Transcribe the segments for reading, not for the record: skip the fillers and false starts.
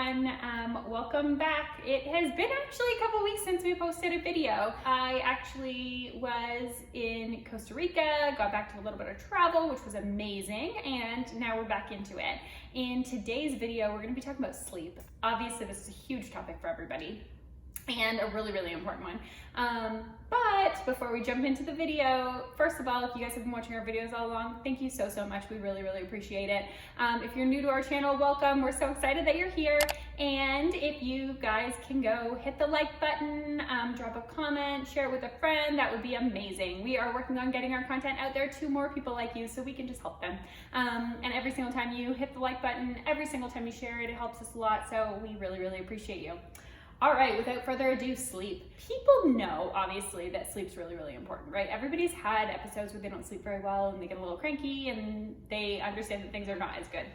everyone. Welcome back. It has been actually a couple weeks since we posted a video. I actually was in Costa Rica, got back to a little bit of travel, which was amazing, and now we're back into it. In today's video, we're going to be talking about sleep. Obviously, this is a huge topic for everybody and a really important one. But before we jump into the video, first of all, if you guys have been watching our videos all along, thank you so much. We really appreciate it. If you're new to our channel, welcome. We're so excited that you're here. And if you guys can go hit the like button, drop a comment, share it with a friend, that would be amazing. We are working on getting our content out there to more people like you so we can just help them. And every single time you hit the like button, every single time you share it, it helps us a lot. So we really appreciate you. All right, without further ado, sleep. People know, obviously, that sleep's really important, right? Everybody's had episodes where they don't sleep very well and they get a little cranky and they understand that things are not as good.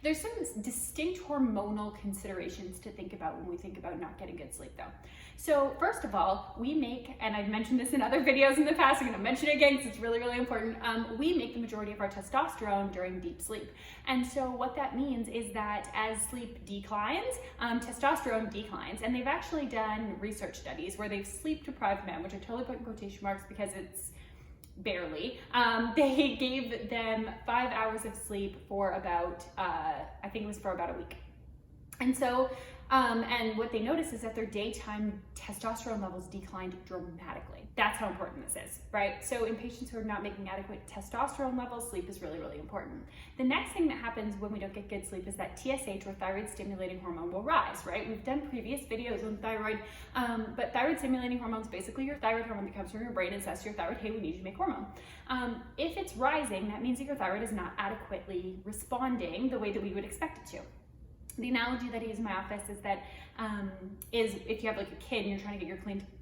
There's some distinct hormonal considerations to think about when we think about not getting good sleep though. So first of all, we make, and I've mentioned this in other videos in the past, I'm gonna mention it again because it's really important, we make the majority of our testosterone during deep sleep. And so what that means is that as sleep declines, testosterone declines. And they've actually done research studies where they've sleep deprived men, which I totally put in quotation marks because it's barely. They gave them 5 hours of sleep for about, I think it was for about a week. And so, and what they noticed is that their daytime testosterone levels declined dramatically. That's how important this is, right? So in patients who are not making adequate testosterone levels, sleep is really important. The next thing that happens when we don't get good sleep is that TSH, or thyroid stimulating hormone, will rise, right? We've done previous videos on thyroid, but thyroid stimulating hormone is basically your thyroid hormone that comes from your brain and says to your thyroid, hey, we need you to make hormone. If it's rising, that means that your thyroid is not adequately responding the way that we would expect it to. The analogy that I use in my office is that is if you have like a kid and you're trying to get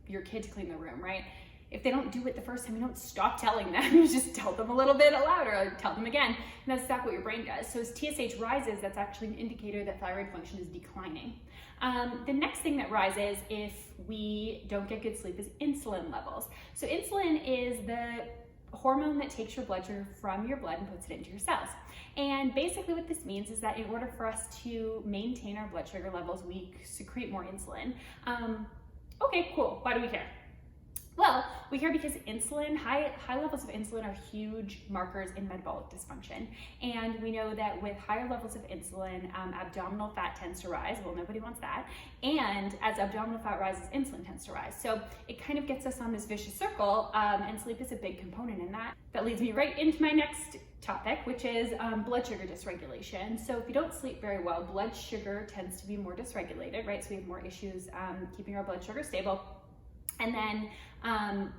your kid to clean the room, right? If they don't do it the first time, you don't stop telling them. You just tell them a little bit louder or tell them again. And that's exactly what your brain does. So as TSH rises, that's actually an indicator that thyroid function is declining. The next thing that rises if we don't get good sleep is insulin levels. So insulin is the hormone that takes your blood sugar from your blood and puts it into your cells. And basically what this means is that in order for us to maintain our blood sugar levels, we secrete more insulin. Okay, cool. Why do we care? Well, we care because insulin, high levels of insulin are huge markers in metabolic dysfunction. And we know that with higher levels of insulin, abdominal fat tends to rise. Well, nobody wants that. And as abdominal fat rises, insulin tends to rise. So it kind of gets us on this vicious circle, and sleep is a big component in that. That leads me right into my next topic, which is blood sugar dysregulation. So if you don't sleep very well, blood sugar tends to be more dysregulated, right? So we have more issues keeping our blood sugar stable. And then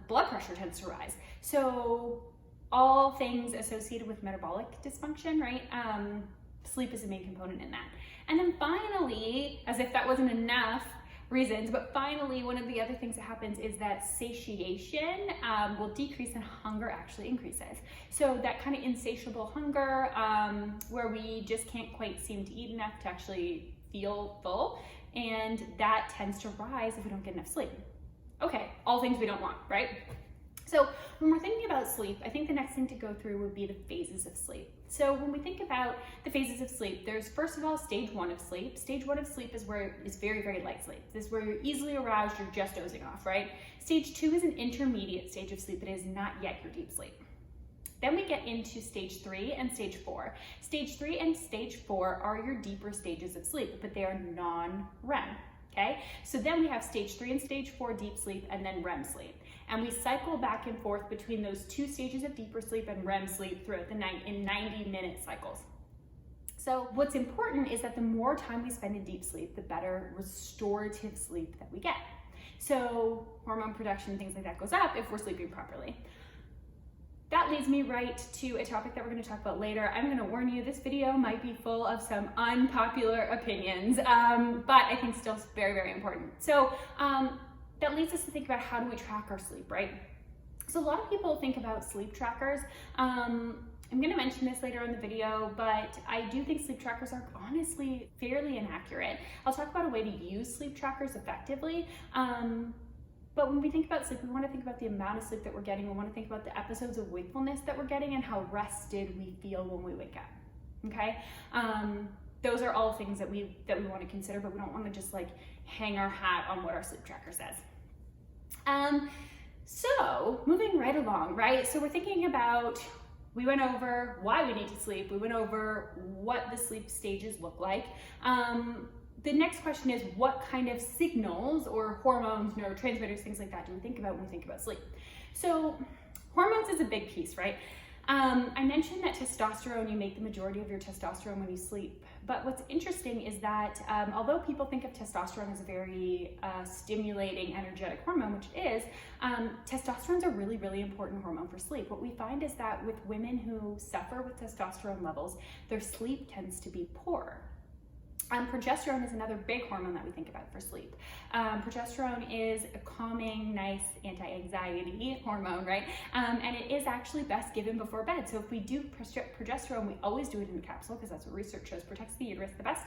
blood pressure tends to rise. So all things associated with metabolic dysfunction, right? Sleep is a main component in that. And then finally, as if that wasn't enough reasons, but finally, one of the other things that happens is that satiation will decrease and hunger actually increases. So that kind of insatiable hunger where we just can't quite seem to eat enough to actually feel full, and that tends to rise if we don't get enough sleep. Okay, all things we don't want, right? So when we're thinking about sleep, I think the next thing to go through would be the phases of sleep. So when we think about the phases of sleep, there's first of all stage 1 of sleep. Stage 1 of sleep is where it's very light sleep. This is where you're easily aroused, you're just dozing off, right? Stage 2 is an intermediate stage of sleep. It is not yet your deep sleep. Then we get into stage 3 and stage 4. Stage 3 and stage 4 are your deeper stages of sleep, but they are non-REM. Okay, so then we have stage 3 and stage 4 deep sleep, and then REM sleep. And we cycle back and forth between those two stages of deeper sleep and REM sleep throughout the night in 90-minute cycles. So what's important is that the more time we spend in deep sleep, the better restorative sleep that we get. So hormone production, things like that goes up if we're sleeping properly. That leads me right to a topic that we're going to talk about later. I'm going to warn you, this video might be full of some unpopular opinions, but I think still very important. So that leads us to think about how do we track our sleep, right? So a lot of people think about sleep trackers. I'm going to mention this later in the video, but I do think sleep trackers are honestly fairly inaccurate. I'll talk about a way to use sleep trackers effectively. But when we think about sleep, we want to think about the amount of sleep that we're getting. We want to think about the episodes of wakefulness that we're getting and how rested we feel when we wake up, okay? those are all things that we want to consider, but we don't want to just like hang our hat on what our sleep tracker says. So moving right along, right? So we're thinking about, we went over why we need to sleep. We went over what the sleep stages look like. The next question is, what kind of signals or hormones, neurotransmitters, things like that do we think about when we think about sleep? So hormones is a big piece, right? I mentioned that testosterone, you make the majority of your testosterone when you sleep. But what's interesting is that although people think of testosterone as a very stimulating, energetic hormone, which it is, testosterone is a really, really important hormone for sleep. What we find is that with women who suffer with testosterone levels, their sleep tends to be poor. Progesterone is another big hormone that we think about for sleep. Progesterone is a calming, nice anti-anxiety hormone, right? And it is actually best given before bed. So if we do progesterone, we always do it in a capsule because that's what research shows protects the uterus the best.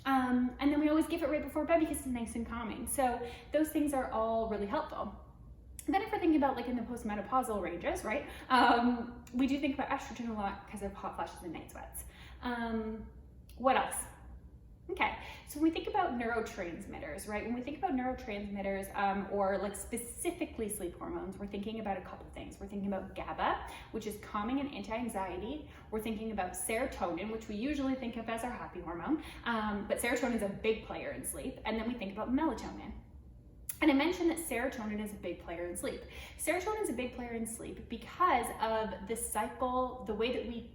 And then we always give it right before bed because it's nice and calming. So those things are all really helpful. Then if we're thinking about like in the postmenopausal ranges, right? We do think about estrogen a lot because of hot flashes and night sweats. What else? Okay, so when we think about neurotransmitters, right? When we think about neurotransmitters or like specifically sleep hormones, we're thinking about a couple things. We're thinking about GABA, which is calming and anti-anxiety. We're thinking about serotonin, which we usually think of as our happy hormone, but serotonin is a big player in sleep. And then we think about melatonin. And I mentioned that serotonin is a big player in sleep. Serotonin is a big player in sleep because of the cycle, the way that we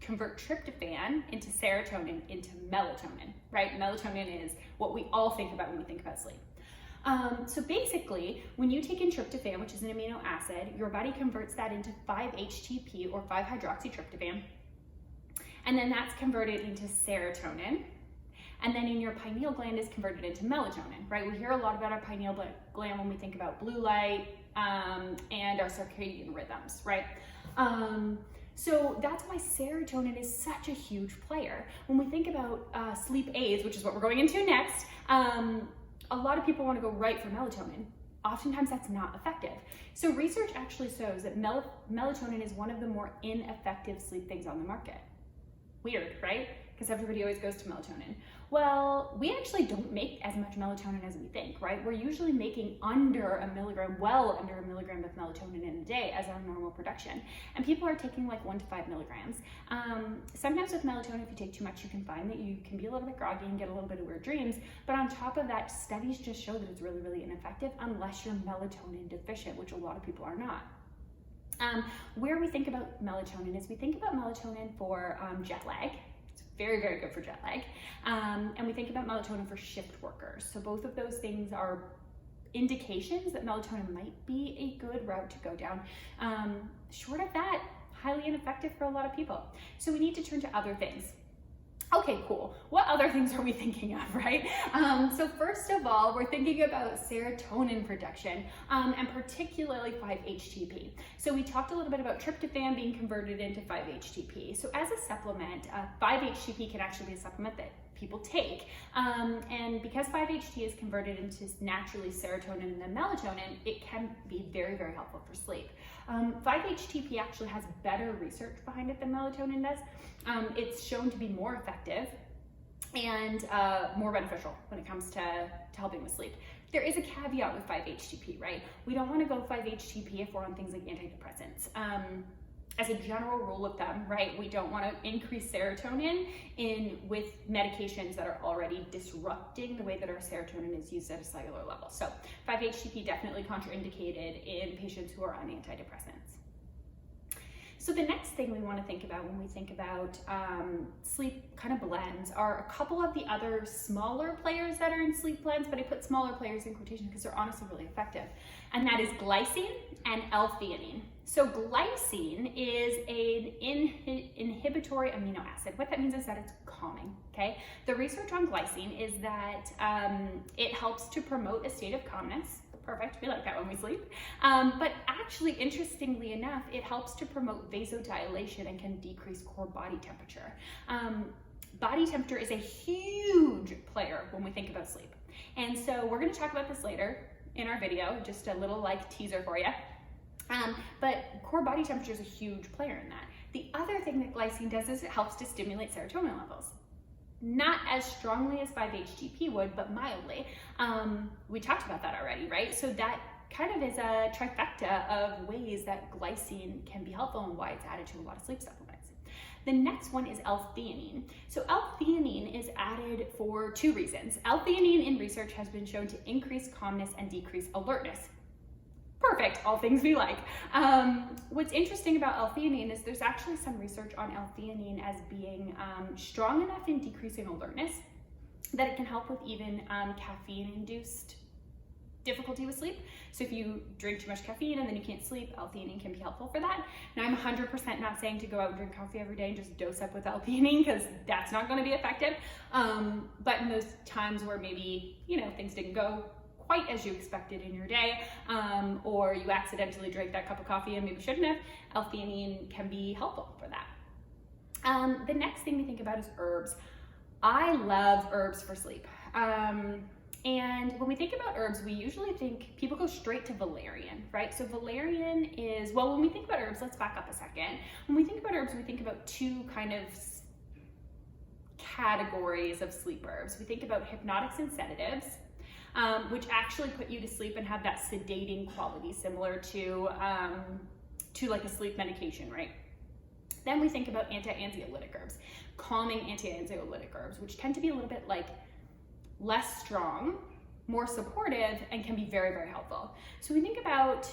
convert tryptophan into serotonin into melatonin, right? Melatonin is what we all think about when we think about sleep. So basically, when you take in tryptophan, which is an amino acid, your body converts that into 5-HTP or 5-hydroxytryptophan, and then that's converted into serotonin. And then in your pineal gland is converted into melatonin, right? We hear a lot about our pineal gland when we think about blue light and our circadian rhythms, right? So that's why serotonin is such a huge player. When we think about sleep aids, which is what we're going into next, a lot of people want to go right for melatonin. Oftentimes that's not effective. So research actually shows that melatonin is one of the more ineffective sleep things on the market. Weird, right? Because everybody always goes to melatonin. Well, we actually don't make as much melatonin as we think, right? We're usually making under a milligram, well under a milligram of melatonin in a day as our normal production. And people are taking like 1 to 5 milligrams. Sometimes with melatonin, if you take too much, you can find that you can be a little bit groggy and get a little bit of weird dreams. But on top of that, studies just show that it's really, really ineffective unless you're melatonin deficient, which a lot of people are not. Where we think about melatonin is we think about melatonin for jet lag. It's very, very good for jet lag. And we think about melatonin for shift workers. So both of those things are indications that melatonin might be a good route to go down. Short of that, highly ineffective for a lot of people. So we need to turn to other things. Okay, cool. What other things are we thinking of, right? So first of all, we're thinking about serotonin production, and particularly 5-HTP. So we talked a little bit about tryptophan being converted into 5-HTP. So as a supplement, 5-HTP can actually be a supplement that people take. And because 5-HT is converted into naturally serotonin and then melatonin, it can be very, very helpful for sleep. 5-HTP actually has better research behind it than melatonin does. It's shown to be more effective and more beneficial when it comes to helping with sleep. There is a caveat with 5-HTP, right? We don't want to go 5-HTP if we're on things like antidepressants. As a general rule of thumb, right, we don't want to increase serotonin with medications that are already disrupting the way that our serotonin is used at a cellular level. So 5-HTP definitely contraindicated in patients who are on antidepressants. So the next thing we want to think about when we think about sleep kind of blends are a couple of the other smaller players that are in sleep blends, but I put smaller players in quotation because they're honestly really effective. And that is glycine and L-theanine. So glycine is an inhibitory amino acid. What that means is that it's calming, okay? The research on glycine is that it helps to promote a state of calmness. Perfect, we like that when we sleep. But actually, interestingly enough, it helps to promote vasodilation and can decrease core body temperature. Body temperature is a huge player when we think about sleep. And so we're gonna talk about this later in our video, just a little like teaser for you. But core body temperature is a huge player in that. The other thing that glycine does is it helps to stimulate serotonin levels. not as strongly as 5-HTP would, but mildly. We talked about that already, right? So that kind of is a trifecta of ways that glycine can be helpful and why it's added to a lot of sleep supplements. The next one is L-theanine. So L-theanine is added for two reasons. L-theanine in research has been shown to increase calmness and decrease alertness. Perfect, all things we like. What's interesting about L-theanine is there's actually some research on L-theanine as being strong enough in decreasing alertness that it can help with even caffeine-induced difficulty with sleep. So if you drink too much caffeine and then you can't sleep, L-theanine can be helpful for that. Now, I'm 100% not saying to go out and drink coffee every day and just dose up with L-theanine, because that's not going to be effective. But in those times where maybe, things didn't go quite as you expected in your day, or you accidentally drank that cup of coffee and maybe shouldn't have, L-theanine can be helpful for that. The next thing we think about is herbs. I love herbs for sleep. And when we think about herbs, we usually think people go straight to valerian, right? So valerian is, well, when we think about herbs, let's back up a second. When we think about herbs, we think about two kind of categories of sleep herbs. We think about hypnotics and sedatives, which actually put you to sleep and have that sedating quality similar to like a sleep medication, right? Then we think about anti-anxiolytic herbs, calming anti-anxiolytic herbs, which tend to be a little bit like less strong, more supportive, and can be very, very helpful. So we think about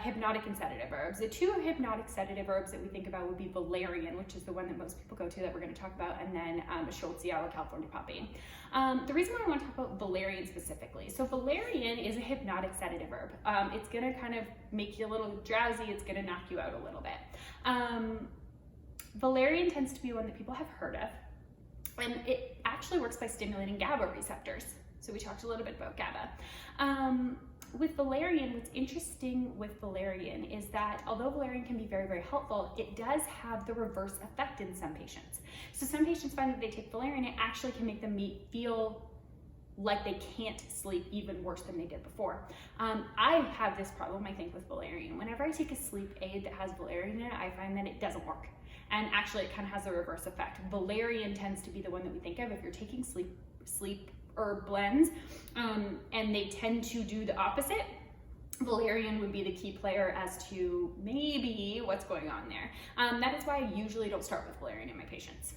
hypnotic and sedative herbs. The two hypnotic sedative herbs that we think about would be valerian, which is the one that most people go to that we're going to talk about, and then Schultzia or California poppy. The reason why I want to talk about valerian specifically, so valerian is a hypnotic sedative herb. It's going to kind of make you a little drowsy. It's going to knock you out a little bit. Valerian tends to be one that people have heard of. And it actually works by stimulating GABA receptors. So we talked a little bit about GABA. With valerian, what's interesting with valerian is that although valerian can be very, very helpful, it does have the reverse effect in some patients. So some patients find that they take valerian, it actually can make them feel like they can't sleep even worse than they did before. I have this problem, I think, with valerian. Whenever I take a sleep aid that has valerian in it, I find that it doesn't work. And actually, it kind of has a reverse effect. Valerian tends to be the one that we think of if you're taking sleep herb blends, and they tend to do the opposite. Valerian would be the key player as to maybe what's going on there. That is why I usually don't start with valerian in my patients.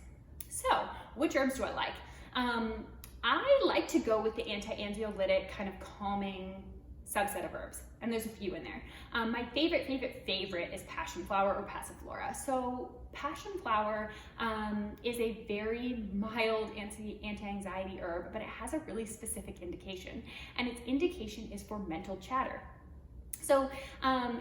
So, which herbs do I like? I like to go with the anti-anxiolytic kind of calming subset of herbs, and there's a few in there. My favorite is passion flower or passiflora. So passion flower is a very mild anti-anxiety herb, but it has a really specific indication, and its indication is for mental chatter. So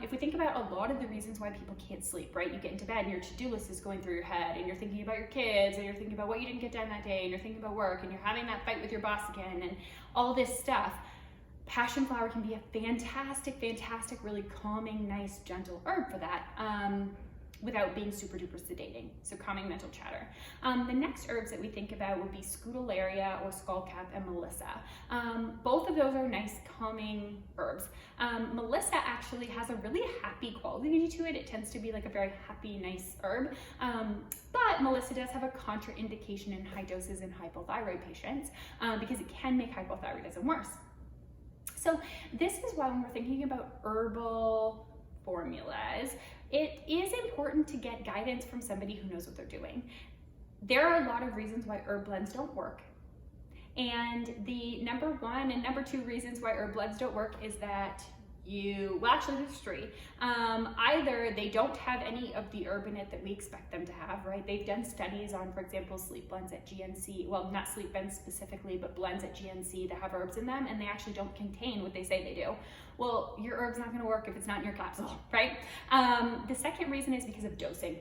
if we think about a lot of the reasons why people can't sleep, right? You get into bed and your to-do list is going through your head, and you're thinking about your kids, and you're thinking about what you didn't get done that day, and you're thinking about work, and you're having that fight with your boss again, and all this stuff. Passion flower can be a fantastic, really calming, nice, gentle herb for that, without being super duper sedating. So calming mental chatter. The next herbs that we think about would be scutellaria or skullcap and melissa. Both of those are nice, calming herbs. Melissa actually has a really happy quality to it. It tends to be like a very happy, nice herb. But melissa does have a contraindication in high doses in hypothyroid patients, because it can make hypothyroidism worse. So this is why when we're thinking about herbal formulas, it is important to get guidance from somebody who knows what they're doing. There are a lot of reasons why herb blends don't work. And the number one and number two reasons why herb blends don't work is that actually there's three. Either they don't have any of the herb in it that we expect them to have, right? They've done studies on, for example, sleep blends at GNC, well, not sleep blends specifically, but blends at GNC that have herbs in them, and they actually don't contain what they say they do. Well, your herb's not gonna work if it's not in your capsule, right? The second reason is because of dosing.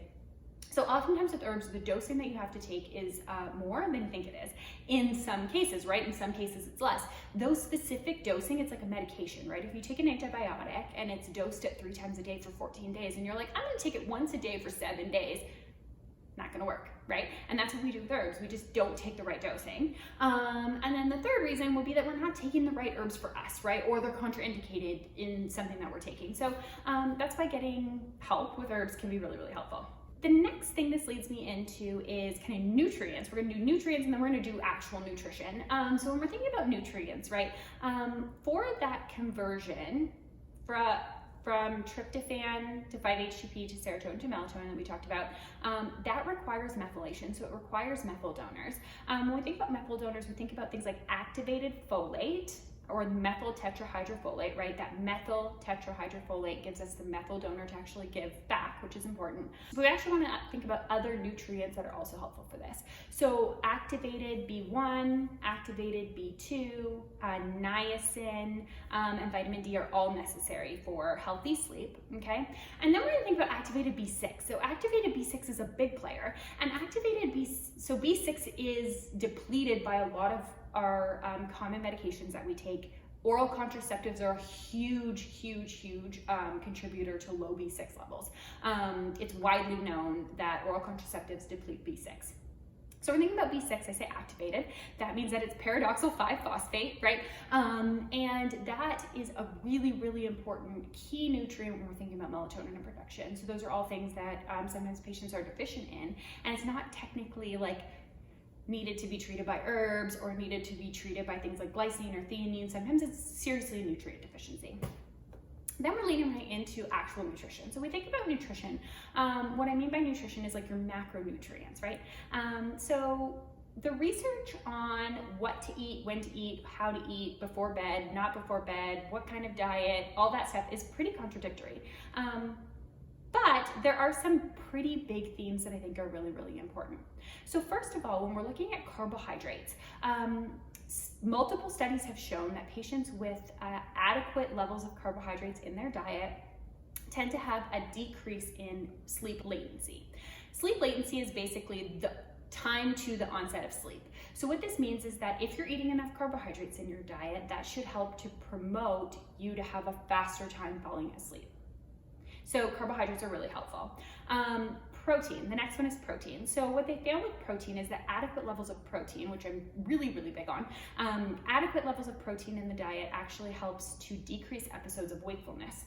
So oftentimes with herbs, the dosing that you have to take is more than you think it is. In some cases, right? In some cases, it's less. Those specific dosing, it's like a medication, right? If you take an antibiotic and it's dosed at 3 times a day for 14 days, and you're like, I'm gonna take it once a day for 7 days, not gonna work, right? And that's what we do with herbs. We just don't take the right dosing. And then the third reason would be that we're not taking the right herbs for us, right? Or they're contraindicated in something that we're taking. So that's why getting help with herbs can be really, really helpful. The next thing this leads me into is kind of nutrients. We're gonna do nutrients and then we're gonna do actual nutrition. So when we're thinking about nutrients, right, for that conversion from tryptophan to 5-HTP to serotonin to melatonin that we talked about, that requires methylation, so it requires methyl donors. When we think about methyl donors, we think about things like activated folate, or methyl tetrahydrofolate, right? That methyl tetrahydrofolate gives us the methyl donor to actually give back, which is important. So we actually want to think about other nutrients that are also helpful for this. So activated B1, activated B2, niacin, and vitamin D are all necessary for healthy sleep, okay? And then we're going to think about activated B6. So activated B6 is a big player, and so B6 is depleted by a lot of our common medications that we take. Oral contraceptives are a huge contributor to low B6 levels. It's widely known that oral contraceptives deplete B6. So we're thinking about B6, I say activated. That means that it's paradoxal 5-phosphate, right? And that is a really important key nutrient when we're thinking about melatonin production. So those are all things that sometimes patients are deficient in, and it's not technically like needed to be treated by herbs or needed to be treated by things like glycine or theanine. Sometimes it's seriously a nutrient deficiency. Then we're leading right into actual nutrition. So we think about nutrition. What I mean by nutrition is like your macronutrients, right? So the research on what to eat, when to eat, how to eat, before bed, not before bed, what kind of diet, all that stuff is pretty contradictory. But there are some pretty big themes that I think are really important. So first of all, when we're looking at carbohydrates, multiple studies have shown that patients with adequate levels of carbohydrates in their diet tend to have a decrease in sleep latency. Sleep latency is basically the time to the onset of sleep. So what this means is that if you're eating enough carbohydrates in your diet, that should help to promote you to have a faster time falling asleep. So carbohydrates are really helpful. Protein, the next one is protein. So what they found with protein is that adequate levels of protein, which I'm really big on, adequate levels of protein in the diet actually helps to decrease episodes of wakefulness.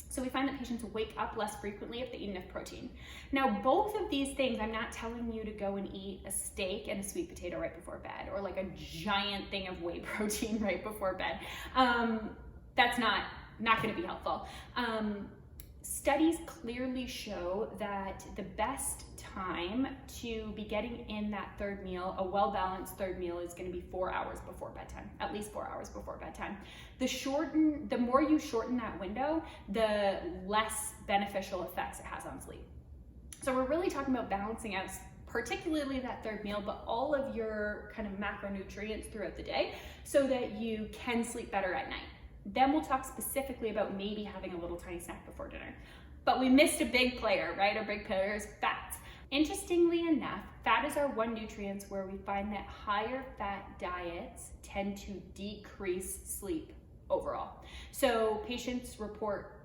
So we find that patients wake up less frequently if they eat enough protein. Now, both of these things, I'm not telling you to go and eat a steak and a sweet potato right before bed, or like a giant thing of whey protein right before bed. That's not gonna be helpful. Studies clearly show that the best time to be getting in that third meal, a well-balanced third meal, is going to be 4 hours before bedtime, at least 4 hours before bedtime. The more you shorten that window, the less beneficial effects it has on sleep. So we're really talking about balancing out particularly that third meal, but all of your kind of macronutrients throughout the day so that you can sleep better at night. Then we'll talk specifically about maybe having a little tiny snack before dinner. But we missed a big player, right? Our big player is fat. Interestingly enough, fat is our one nutrient where we find that higher fat diets tend to decrease sleep overall. So patients report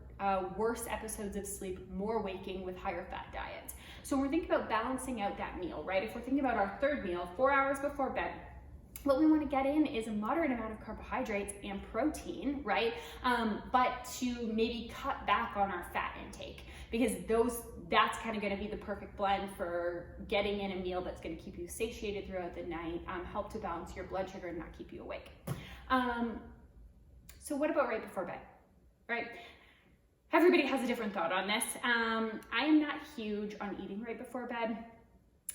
worse episodes of sleep, more waking with higher fat diets. So when we're thinking about balancing out that meal, right? If we're thinking about our third meal, 4 hours before bed, what we want to get in is a moderate amount of carbohydrates and protein, right? But to maybe cut back on our fat intake, because that's kind of going to be the perfect blend for getting in a meal that's going to keep you satiated throughout the night, help to balance your blood sugar and not keep you awake. So what about right before bed, right? Everybody has a different thought on this. I am not huge on eating right before bed.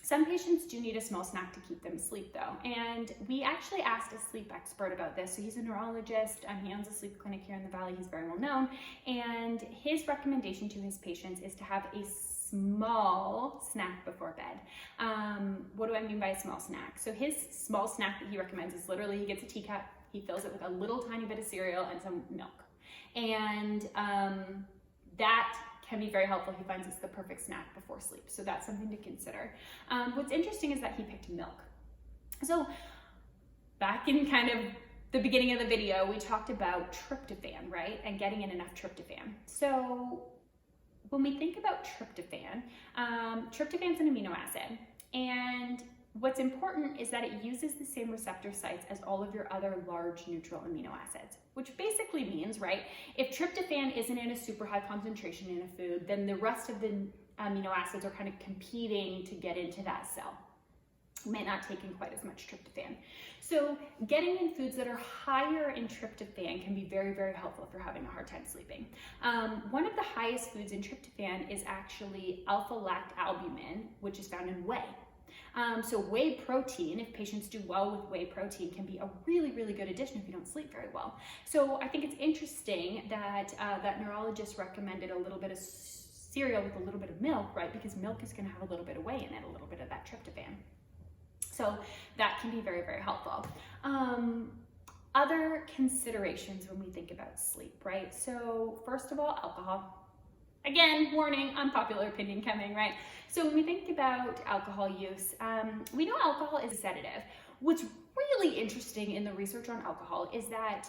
Some patients do need a small snack to keep them asleep though. And we actually asked a sleep expert about this. So he's a neurologist, he owns a sleep clinic here in the Valley, he's very well known. And his recommendation to his patients is to have a small snack before bed. What do I mean by a small snack? So his small snack that he recommends is literally he gets a teacup, he fills it with a little tiny bit of cereal and some milk. And that can be very helpful. He finds it's the perfect snack before sleep. So that's something to consider. What's interesting is that he picked milk. So back in kind of the beginning of the video, we talked about tryptophan, right? And getting in enough tryptophan. So when we think about tryptophan, tryptophan is an amino acid. And what's important is that it uses the same receptor sites as all of your other large neutral amino acids, which basically means, right, if tryptophan isn't in a super high concentration in a food, then the rest of the amino acids are kind of competing to get into that cell. May not take in quite as much tryptophan. So getting in foods that are higher in tryptophan can be very, very helpful if you're having a hard time sleeping. One of the highest foods in tryptophan is actually alpha-lactalbumin, which is found in whey. So whey protein, if patients do well with whey protein, can be a really, really good addition if you don't sleep very well. So I think it's interesting that that neurologist recommended a little bit of cereal with a little bit of milk, right? Because milk is going to have a little bit of whey in it, a little bit of that tryptophan. So that can be very, very helpful. Other considerations when we think about sleep, right? So first of all, alcohol. Again, warning, unpopular opinion coming, right? So when we think about alcohol use, we know alcohol is a sedative. What's really interesting in the research on alcohol is that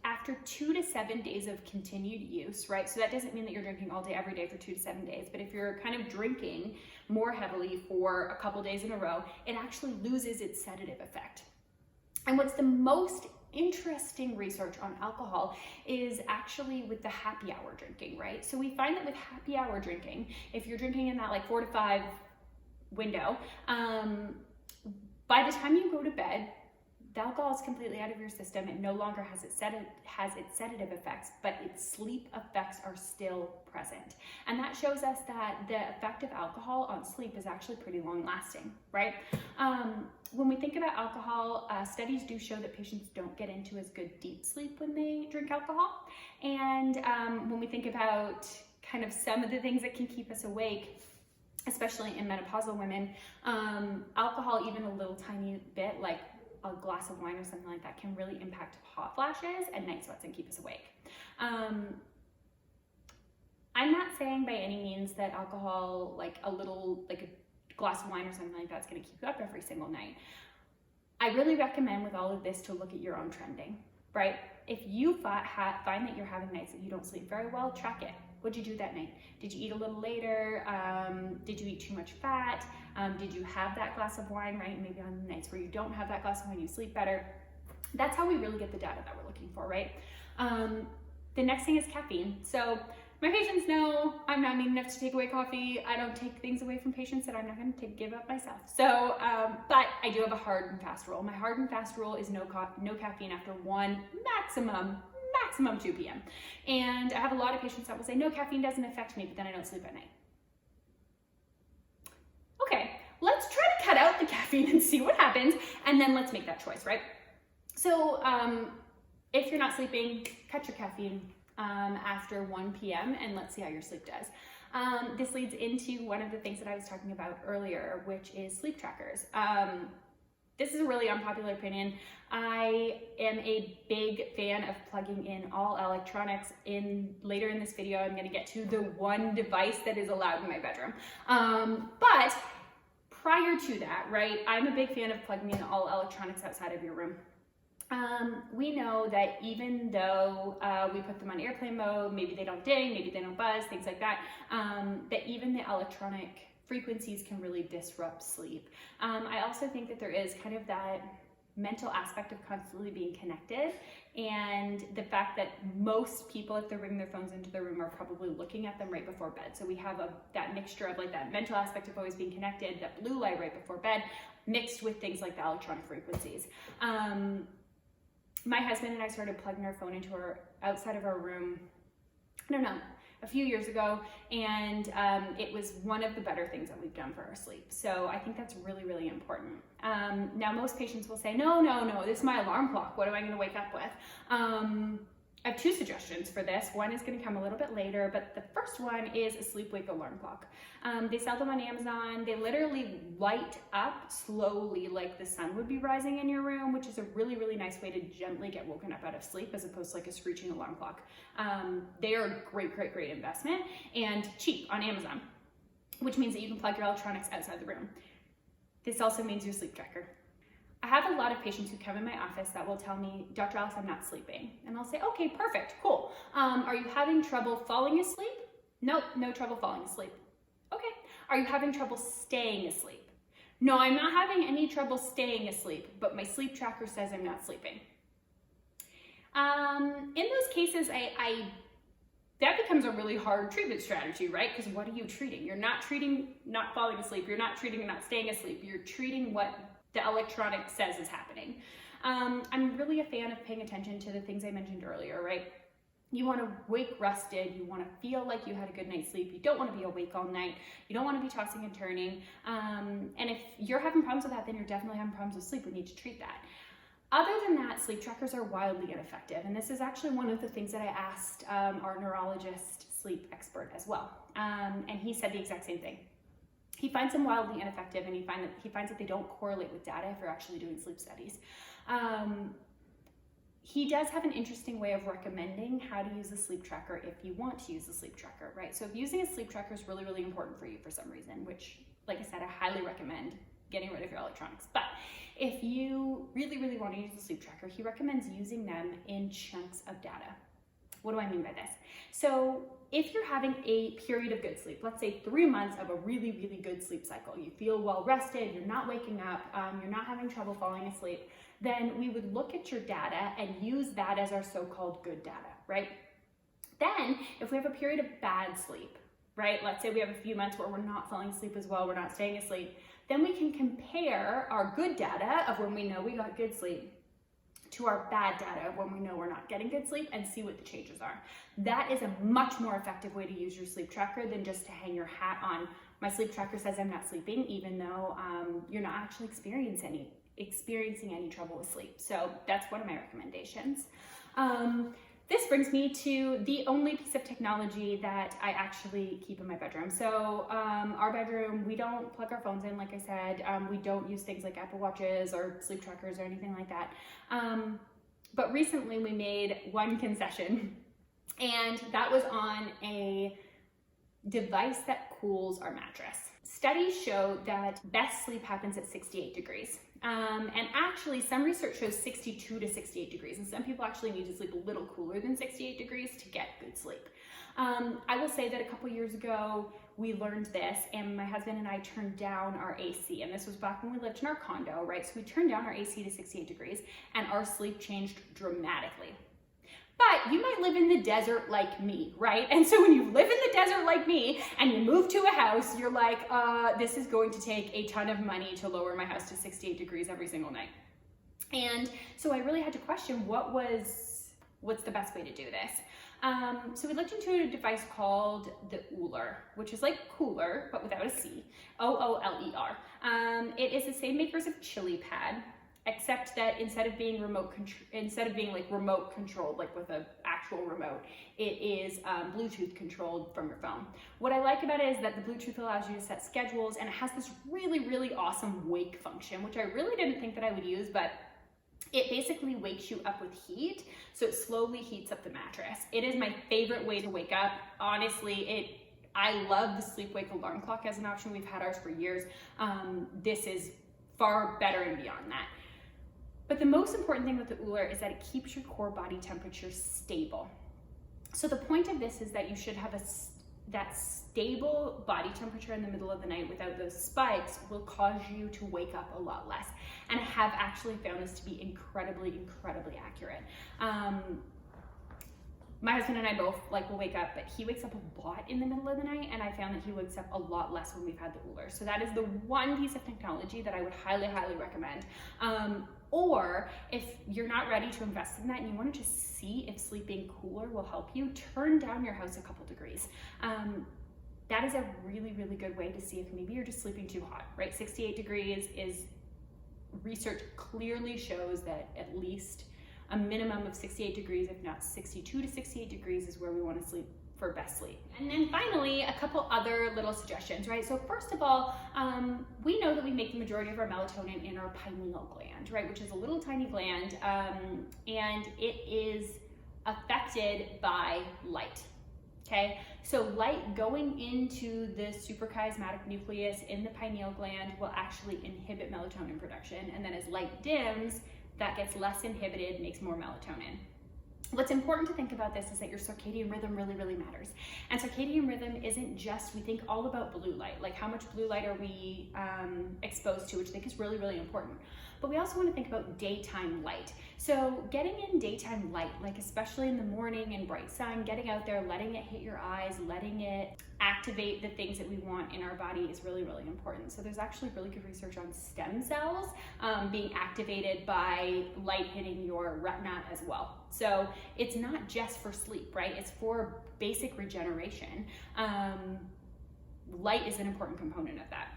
after 2 to 7 days of continued use, right? So that doesn't mean that you're drinking all day, every day for 2 to 7 days, but if you're kind of drinking more heavily for a couple days in a row, it actually loses its sedative effect. And what's the most interesting research on alcohol is actually with the happy hour drinking, right? So we find that with happy hour drinking, if you're drinking in that like 4 to 5 window, by the time you go to bed, the alcohol is completely out of your system. It no longer has its sedative effects, but its sleep effects are still present. And that shows us that the effect of alcohol on sleep is actually pretty long lasting, right? When we think about alcohol, studies do show that patients don't get into as good deep sleep when they drink alcohol. And when we think about kind of some of the things that can keep us awake, especially in menopausal women, alcohol, even a little tiny bit, like a glass of wine or something like that, can really impact hot flashes and night sweats and keep us awake. I'm not saying by any means that alcohol, like a glass of wine or something like that's going to keep you up every single night. I really recommend with all of this to look at your own trending, right? If you find that you're having nights that you don't sleep very well, track it. What'd you do that night? Did you eat a little later? Did you eat too much fat? Did you have that glass of wine, right? Maybe on the nights where you don't have that glass of wine, you sleep better. That's how we really get the data that we're looking for, right? The next thing is caffeine. So my patients know I'm not mean enough to take away coffee. I don't take things away from patients that I'm not going to give up myself. So, but I do have a hard and fast rule. My hard and fast rule is no caffeine after 1, maximum 2 p.m. And I have a lot of patients that will say, no, caffeine doesn't affect me, but then I don't sleep at night. Okay, let's try to cut out the caffeine and see what happens, and then let's make that choice, right? So if you're not sleeping, cut your caffeine after 1 p.m. and let's see how your sleep does. This leads into one of the things that I was talking about earlier, which is sleep trackers. This is a really unpopular opinion. I am a big fan of plugging in all electronics. Later in this video, I'm gonna get to the one device that is allowed in my bedroom. But prior to that, right, I'm a big fan of plugging in all electronics outside of your room. We know that even though we put them on airplane mode, maybe they don't ding, maybe they don't buzz, things like that, that even the electronic frequencies can really disrupt sleep. I also think that there is kind of that mental aspect of constantly being connected, and the fact that most people, if they're bringing their phones into their room, are probably looking at them right before bed. So we have that mixture of like that mental aspect of always being connected, that blue light right before bed, mixed with things like the electronic frequencies. My husband and I started plugging our phone into outside of our room, I don't know, a few years ago, and it was one of the better things that we've done for our sleep. So I think that's really, really important. Now most patients will say, no, this is my alarm clock. What am I gonna wake up with? I have 2 suggestions for this. One is gonna come a little bit later, but the first one is a sleep-wake alarm clock. They sell them on Amazon. They literally light up slowly like the sun would be rising in your room, which is a really, really nice way to gently get woken up out of sleep as opposed to like a screeching alarm clock. They are a great, great, great investment and cheap on Amazon, which means that you can plug your electronics outside the room. This also means your sleep tracker. I have a lot of patients who come in my office that will tell me, Dr. Alex, I'm not sleeping. And I'll say, okay, perfect, cool. Are you having trouble falling asleep? Nope, no trouble falling asleep. Okay. Are you having trouble staying asleep? No, I'm not having any trouble staying asleep, but my sleep tracker says I'm not sleeping. In those cases, I that becomes a really hard treatment strategy, right? Because what are you treating? You're not treating not falling asleep. You're not treating not staying asleep. You're treating what the electronic says is happening. I'm really a fan of paying attention to the things I mentioned earlier, right? You want to wake rested. You want to feel like you had a good night's sleep. You don't want to be awake all night. You don't want to be tossing and turning. And if you're having problems with that, then you're definitely having problems with sleep. We need to treat that. Other than that, sleep trackers are wildly ineffective. And this is actually one of the things that I asked our neurologist sleep expert as well. And he said the exact same thing. He finds them wildly ineffective, and he finds that they don't correlate with data if you're actually doing sleep studies. He does have an interesting way of recommending how to use a sleep tracker if you want to use a sleep tracker, right? So if using a sleep tracker is really, really important for you for some reason, which, like I said, I highly recommend getting rid of your electronics. But if you really, really want to use a sleep tracker, he recommends using them in chunks of data. What do I mean by this? So if you're having a period of good sleep, let's say 3 months of a really, really good sleep cycle, you feel well rested, you're not waking up, you're not having trouble falling asleep, then we would look at your data and use that as our so-called good data, right? Then if we have a period of bad sleep, right? Let's say we have a few months where we're not falling asleep as well, we're not staying asleep, then we can compare our good data of when we know we got good sleep to our bad data when we know we're not getting good sleep and see what the changes are. That is a much more effective way to use your sleep tracker than just to hang your hat on, my sleep tracker says I'm not sleeping, even though you're not actually experiencing any trouble with sleep. So that's one of my recommendations. This brings me to the only piece of technology that I actually keep in my bedroom. So our bedroom, we don't plug our phones in, like I said. We don't use things like Apple Watches or sleep trackers or anything like that. But recently we made one concession, and that was on a device that cools our mattress. Studies show that best sleep happens at 68 degrees. And actually some research shows 62 to 68 degrees, and some people actually need to sleep a little cooler than 68 degrees to get good sleep. I will say that a couple years ago we learned this, and my husband and I turned down our AC, and this was back when we lived in our condo, right? So we turned down our AC to 68 degrees and our sleep changed dramatically. But you might live in the desert like me, right? And so when you live in the desert like me and you move to a house, you're like, this is going to take a ton of money to lower my house to 68 degrees every single night. And so I really had to question what's the best way to do this. So we looked into a device called the Ooler, which is like cooler, but without a C, O-O-L-E-R. It is the same makers of Chili Pad, except that instead of being remote controlled, like with an actual remote, it is Bluetooth controlled from your phone. What I like about it is that the Bluetooth allows you to set schedules, and it has this really, really awesome wake function, which I really didn't think that I would use, but it basically wakes you up with heat, so it slowly heats up the mattress. It is my favorite way to wake up. Honestly, I love the sleep wake alarm clock as an option. We've had ours for years. This is far better and beyond that. But the most important thing with the Ooler is that it keeps your core body temperature stable. So the point of this is that you should have that stable body temperature in the middle of the night without those spikes will cause you to wake up a lot less. And I have actually found this to be incredibly, incredibly accurate. My husband and I both will wake up, but he wakes up a lot in the middle of the night, and I found that he wakes up a lot less when we've had the Ooler. So that is the one piece of technology that I would highly, highly recommend. Or if you're not ready to invest in that and you want to just see if sleeping cooler will help you, turn down your house a couple degrees. That is a really, really good way to see if maybe you're just sleeping too hot, right? 68 degrees is, research clearly shows that at least a minimum of 68 degrees, if not 62 to 68 degrees, is where we want to sleep for best sleep. And then finally, a couple other little suggestions, right? So first of all, we know that we make the majority of our melatonin in our pineal gland, right? Which is a little tiny gland, and it is affected by light. Okay, so light going into the suprachiasmatic nucleus in the pineal gland will actually inhibit melatonin production, and then as light dims, that gets less inhibited, makes more melatonin. What's important to think about this is that your circadian rhythm really, really matters. And circadian rhythm isn't just, we think all about blue light, like how much blue light are we exposed to, which I think is really, really important. but we also want to think about daytime light. So getting in daytime light, like especially in the morning and bright sun, getting out there, letting it hit your eyes, letting it activate the things that we want in our body is really, really important. So there's actually really good research on stem cells being activated by light hitting your retina as well. So it's not just for sleep, right? It's for basic regeneration. Light is an important component of that.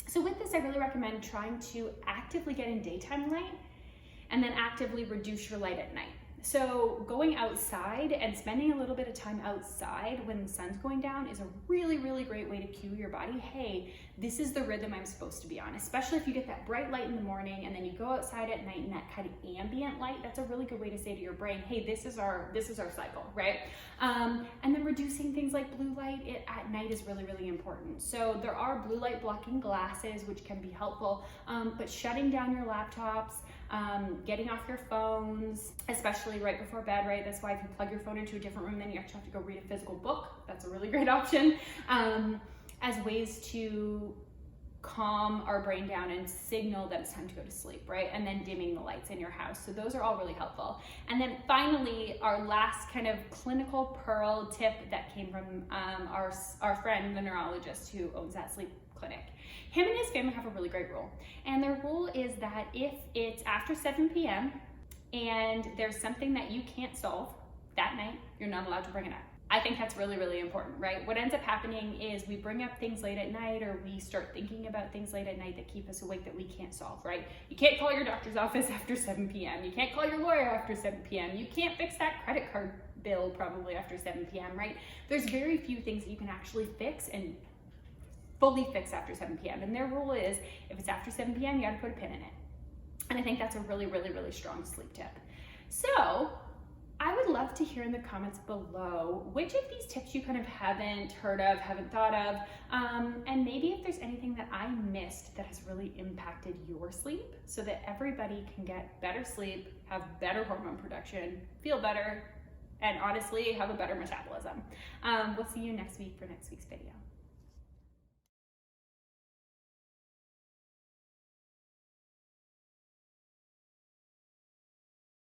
So with this, I really recommend trying to actively get in daytime light and then actively reduce your light at night. So going outside and spending a little bit of time outside when the sun's going down is a really, really great way to cue your body, hey, this is the rhythm I'm supposed to be on, especially if you get that bright light in the morning and then you go outside at night and that kind of ambient light. That's a really good way to say to your brain, hey, this is our cycle, right? And then reducing things like blue light at night is really, really important. So there are blue light blocking glasses, which can be helpful, but shutting down your laptops, getting off your phones, especially right before bed, right? That's why if you plug your phone into a different room, then you actually have to go read a physical book. That's a really great option, as ways to calm our brain down and signal that it's time to go to sleep, right? And then dimming the lights in your house. So those are all really helpful. And then finally, our last kind of clinical pearl tip that came from our friend, the neurologist who owns that sleep clinic. Him and his family have a really great rule. And their rule is that if it's after 7 p.m. and there's something that you can't solve that night, you're not allowed to bring it up. I think that's really, really important, right? What ends up happening is we bring up things late at night, or we start thinking about things late at night that keep us awake that we can't solve, right? You can't call your doctor's office after 7 p.m. You can't call your lawyer after 7 p.m. You can't fix that credit card bill probably after 7 p.m., right? There's very few things that you can actually fix and fully fix after 7 p.m. And their rule is if it's after 7 p.m., you got to put a pin in it. And I think that's a really, really, really strong sleep tip. So I would love to hear in the comments below which of these tips you kind of haven't heard of, haven't thought of, and maybe if there's anything that I missed that has really impacted your sleep so that everybody can get better sleep, have better hormone production, feel better, and honestly have a better metabolism. We'll see you next week for next week's video.